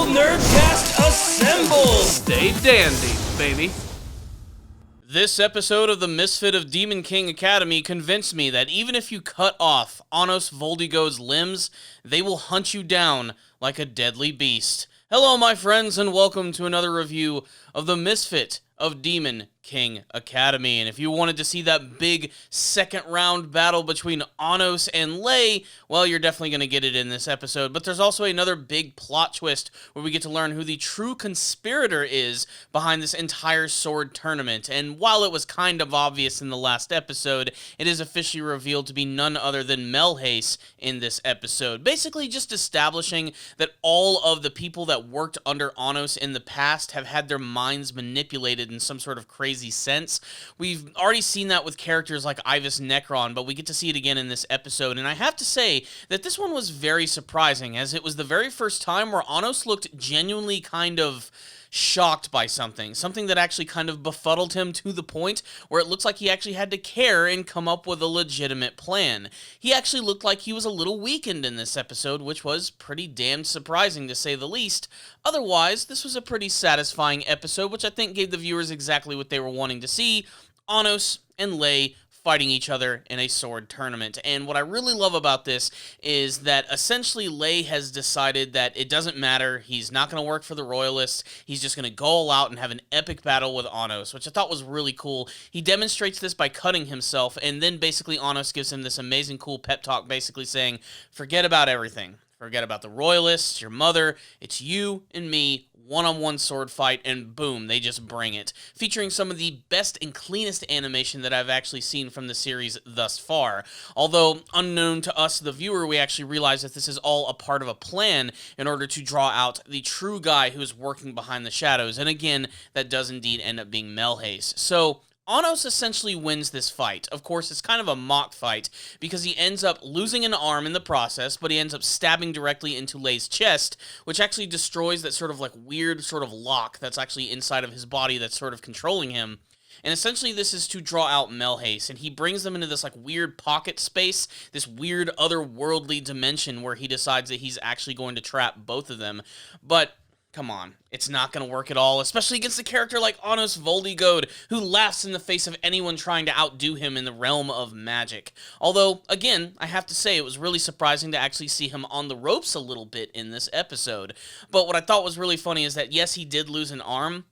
Nerdcast assemble! Stay dandy, baby. This episode of the Misfit of Demon King Academy convinced me that even if you cut off Anno'S Voldigo's limbs, they will hunt you down like a deadly beast. Hello, my friends, and welcome to another review of the Misfit of Demon King Academy. And if you wanted to see that big second round battle between Anno'S and Lei, well, you're definitely going to get it in this episode. But there's also another big plot twist where we get to learn who the true conspirator is behind this entire sword tournament. And while it was kind of obvious in the last episode, it is officially revealed to be none other than Melhace in this episode. Basically just establishing that all of the people that worked under Anno'S in the past have had their minds manipulated in some sort of crazy sense. We've already seen that with characters like Ivus Necron, but we get to see it again in this episode, and I have to say that this one was very surprising, as it was the very first time where Anno'S looked genuinely kind of shocked by something that actually kind of befuddled him to the point where it looks like he actually had to care and come up with a legitimate plan. He actually looked like he was a little weakened in this episode, which was pretty damn surprising to say the least. Otherwise, this was a pretty satisfying episode, which I think gave the viewers exactly what they were wanting to see: Anno'S and Lei fighting each other in a sword tournament. And what I really love about this is that essentially Lei has decided that it doesn't matter. He's not going to work for the Royalists. He's just going to go all out and have an epic battle with Anno'S, which I thought was really cool. He demonstrates this by cutting himself, and then basically Anno'S gives him this amazing cool pep talk, basically saying, forget about everything. Forget about the Royalists, your mother, it's you and me, one-on-one sword fight, and boom, they just bring it. Featuring some of the best and cleanest animation that I've actually seen from the series thus far. Although, unknown to us, the viewer, we actually realize that this is all a part of a plan in order to draw out the true guy who is working behind the shadows. And again, that does indeed end up being Melhace. So Anno'S essentially wins this fight. Of course, it's kind of a mock fight because he ends up losing an arm in the process, but he ends up stabbing directly into Lei's chest, which actually destroys that sort of like weird sort of lock that's actually inside of his body that's sort of controlling him. And essentially this is to draw out Melhace, and he brings them into this like weird pocket space, this weird otherworldly dimension where he decides that he's actually going to trap both of them. But come on, it's not going to work at all, especially against a character like Anno'S Voldigo, who laughs in the face of anyone trying to outdo him in the realm of magic. Although, again, I have to say, it was really surprising to actually see him on the ropes a little bit in this episode. But what I thought was really funny is that, yes, he did lose an arm.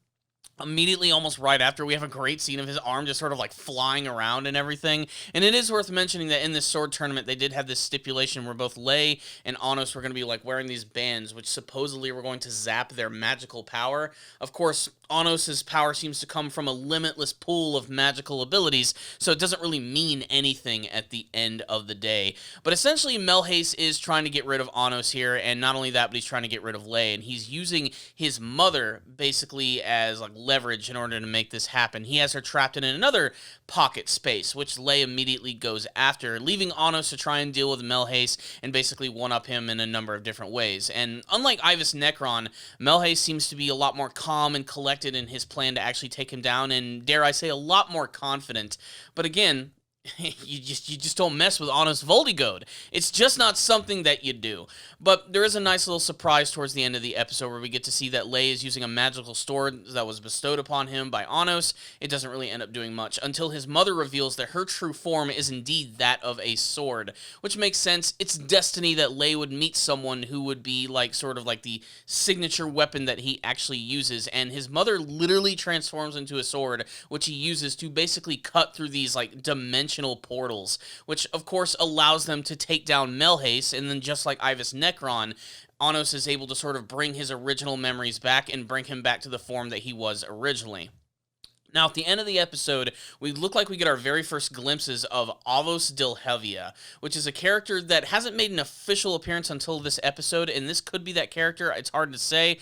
Immediately, almost right after, we have a great scene of his arm just sort of like flying around and everything. And it is worth mentioning that in this sword tournament, they did have this stipulation where both Lei and Anno'S were going to be like wearing these bands, which supposedly were going to zap their magical power. Of course, Anno'S power seems to come from a limitless pool of magical abilities, so it doesn't really mean anything at the end of the day. But essentially, Melhace is trying to get rid of Anno'S here, and not only that, but he's trying to get rid of Lei, and he's using his mother basically as like leverage in order to make this happen. He has her trapped in another pocket space, which Lei immediately goes after, leaving Anno'S to try and deal with Melhace and basically one-up him in a number of different ways. And unlike Ivus Necron, Melhace seems to be a lot more calm and collected in his plan to actually take him down, and dare I say, a lot more confident. But again, you just don't mess with Anno'S Voldigo. It's just not something that you do. But there is a nice little surprise towards the end of the episode where we get to see that Lei is using a magical sword that was bestowed upon him by Anno'S. It doesn't really end up doing much until his mother reveals that her true form is indeed that of a sword, which makes sense. It's destiny that Lei would meet someone who would be like sort of like the signature weapon that he actually uses, and his mother literally transforms into a sword, which he uses to basically cut through these like dimensional portals, which of course allows them to take down Melhace, and then just like Ivus Necron, Anno'S is able to sort of bring his original memories back and bring him back to the form that he was originally. Now, at the end of the episode, we look like we get our very first glimpses of Avos Dilhevia, which is a character that hasn't made an official appearance until this episode, and this could be that character. It's hard to say.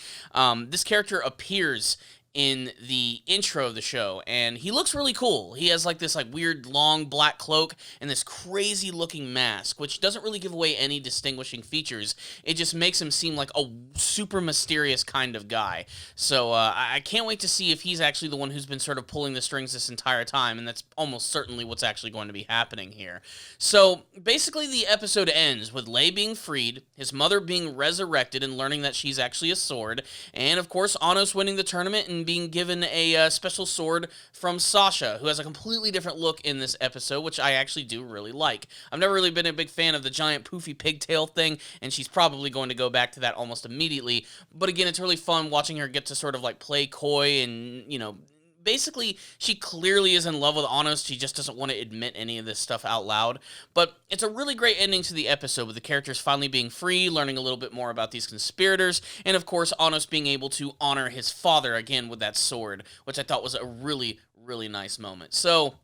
This character appears in the intro of the show, and he looks really cool. He has like this like weird long black cloak and this crazy looking mask, which doesn't really give away any distinguishing features. It just makes him seem like a super mysterious kind of guy. So I can't wait to see if he's actually the one who's been sort of pulling the strings this entire time, and that's almost certainly what's actually going to be happening here. So basically the episode ends with Lei being freed, his mother being resurrected and learning that she's actually a sword, and of course Anno'S winning the tournament and being given a special sword from Sasha, who has a completely different look in this episode, which I actually do really like. I've never really been a big fan of the giant poofy pigtail thing, and she's probably going to go back to that almost immediately. But again, it's really fun watching her get to sort of like play coy and, you know, basically, she clearly is in love with Anno'S. She just doesn't want to admit any of this stuff out loud. But it's a really great ending to the episode, with the characters finally being free, learning a little bit more about these conspirators, and of course, Anno'S being able to honor his father again with that sword, which I thought was a really, really nice moment. So,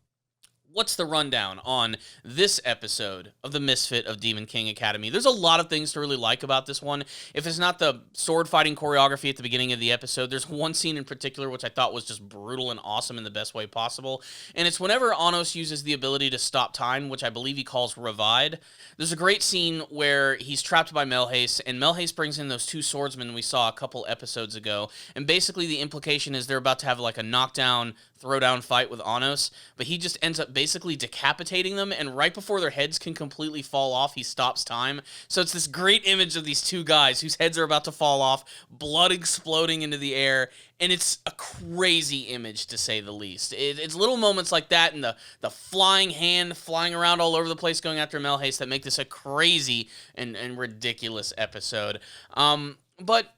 what's the rundown on this episode of the Misfit of Demon King Academy? There's a lot of things to really like about this one. If it's not the sword fighting choreography at the beginning of the episode, there's one scene in particular which I thought was just brutal and awesome in the best way possible. And it's whenever Anno'S uses the ability to stop time, which I believe he calls Revive. There's a great scene where he's trapped by Melhace, and Melhace brings in those two swordsmen we saw a couple episodes ago. And basically the implication is they're about to have like a knockdown, throwdown fight with Anno'S, but he just ends up basically decapitating them, and right before their heads can completely fall off, he stops time. So it's this great image of these two guys whose heads are about to fall off, blood exploding into the air, and it's a crazy image, to say the least. It's little moments like that, and the flying hand flying around all over the place going after Melhace that make this a crazy and ridiculous episode. But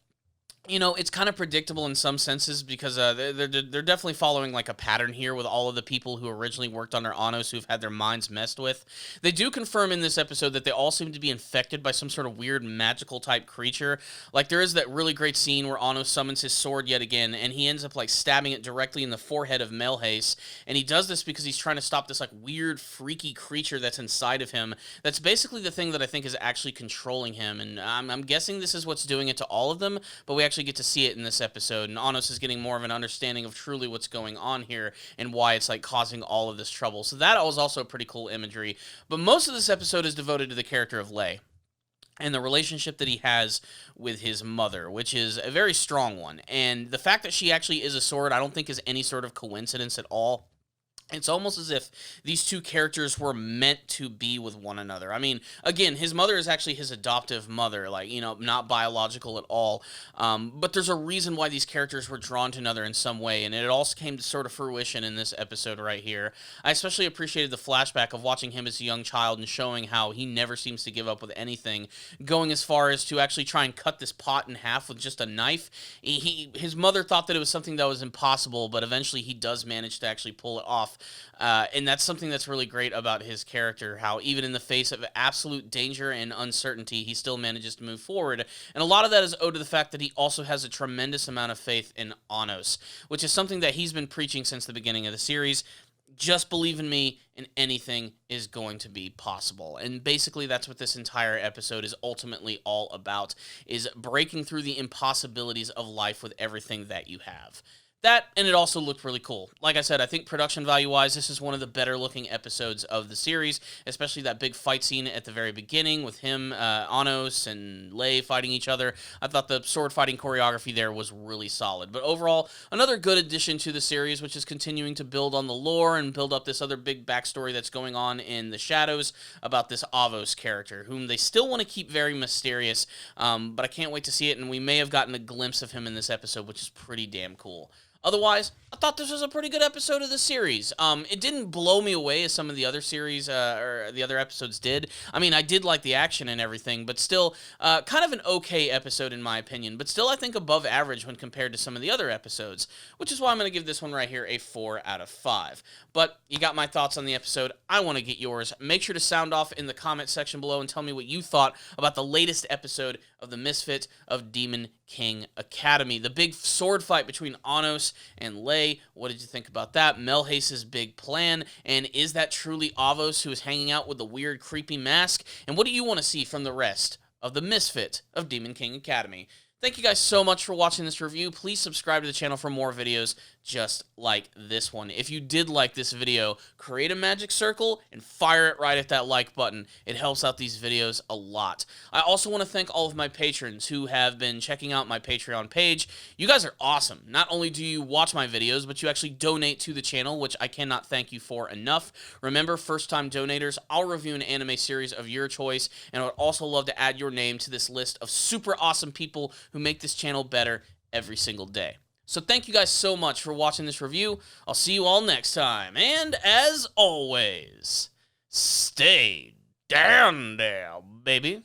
you know, it's kind of predictable in some senses, because they're definitely following like a pattern here with all of the people who originally worked under Anno'S who've had their minds messed with. They do confirm in this episode that they all seem to be infected by some sort of weird magical type creature. Like there is that really great scene where Anno'S summons his sword yet again, and he ends up like stabbing it directly in the forehead of Melhace. And he does this because he's trying to stop this like weird freaky creature that's inside of him. That's basically the thing that I think is actually controlling him. And I'm guessing this is what's doing it to all of them, but we actually get to see it in this episode, and Anno'S is getting more of an understanding of truly what's going on here and why it's like causing all of this trouble. So that was also pretty cool imagery. But most of this episode is devoted to the character of Lei and the relationship that he has with his mother, which is a very strong one. And the fact that she actually is a sword, I don't think is any sort of coincidence at all. It's almost as if these two characters were meant to be with one another. I mean, again, his mother is actually his adoptive mother, like, you know, not biological at all. But there's a reason why these characters were drawn to another in some way, and it also came to sort of fruition in this episode right here. I especially appreciated the flashback of watching him as a young child and showing how he never seems to give up with anything, going as far as to actually try and cut this pot in half with just a knife. His mother thought that it was something that was impossible, but eventually he does manage to actually pull it off. And that's something that's really great about his character, how even in the face of absolute danger and uncertainty, he still manages to move forward. And a lot of that is owed to the fact that he also has a tremendous amount of faith in Anno'S, which is something that he's been preaching since the beginning of the series. Just believe in me, and anything is going to be possible. And basically that's what this entire episode is ultimately all about, is breaking through the impossibilities of life with everything that you have. That, and it also looked really cool. Like I said, I think production value-wise, this is one of the better looking episodes of the series, especially that big fight scene at the very beginning with him, Anno'S, and Lei fighting each other. I thought the sword fighting choreography there was really solid. But overall, another good addition to the series, which is continuing to build on the lore and build up this other big backstory that's going on in the shadows about this Avos character, whom they still want to keep very mysterious, but I can't wait to see it, and we may have gotten a glimpse of him in this episode, which is pretty damn cool. Otherwise, I thought this was a pretty good episode of the series. It didn't blow me away as some of the other series, or the other episodes did. I mean, I did like the action and everything, but still, kind of an okay episode in my opinion. But still, I think above average when compared to some of the other episodes, which is why I'm going to give this one right here a 4 out of 5. But you got my thoughts on the episode. I want to get yours. Make sure to sound off in the comment section below and tell me what you thought about the latest episode of the Misfit of Demon King Academy. The big sword fight between Anno'S and Lei. What did you think about that? Melhace's big plan, and is that truly Avos who is hanging out with the weird creepy mask? And what do you want to see from the rest of the Misfit of Demon King Academy? Thank you guys so much for watching this review. Please subscribe to the channel for more videos just like this one. If you did like this video, create a magic circle and fire it right at that like button. It helps out these videos a lot. I also want to thank all of my patrons who have been checking out my Patreon page. You guys are awesome. Not only do you watch my videos, but you actually donate to the channel, which I cannot thank you for enough. Remember, first-time donators, I'll review an anime series of your choice, and I would also love to add your name to this list of super awesome people who make this channel better every single day. So thank you guys so much for watching this review. I'll see you all next time. And as always, stay down there, baby.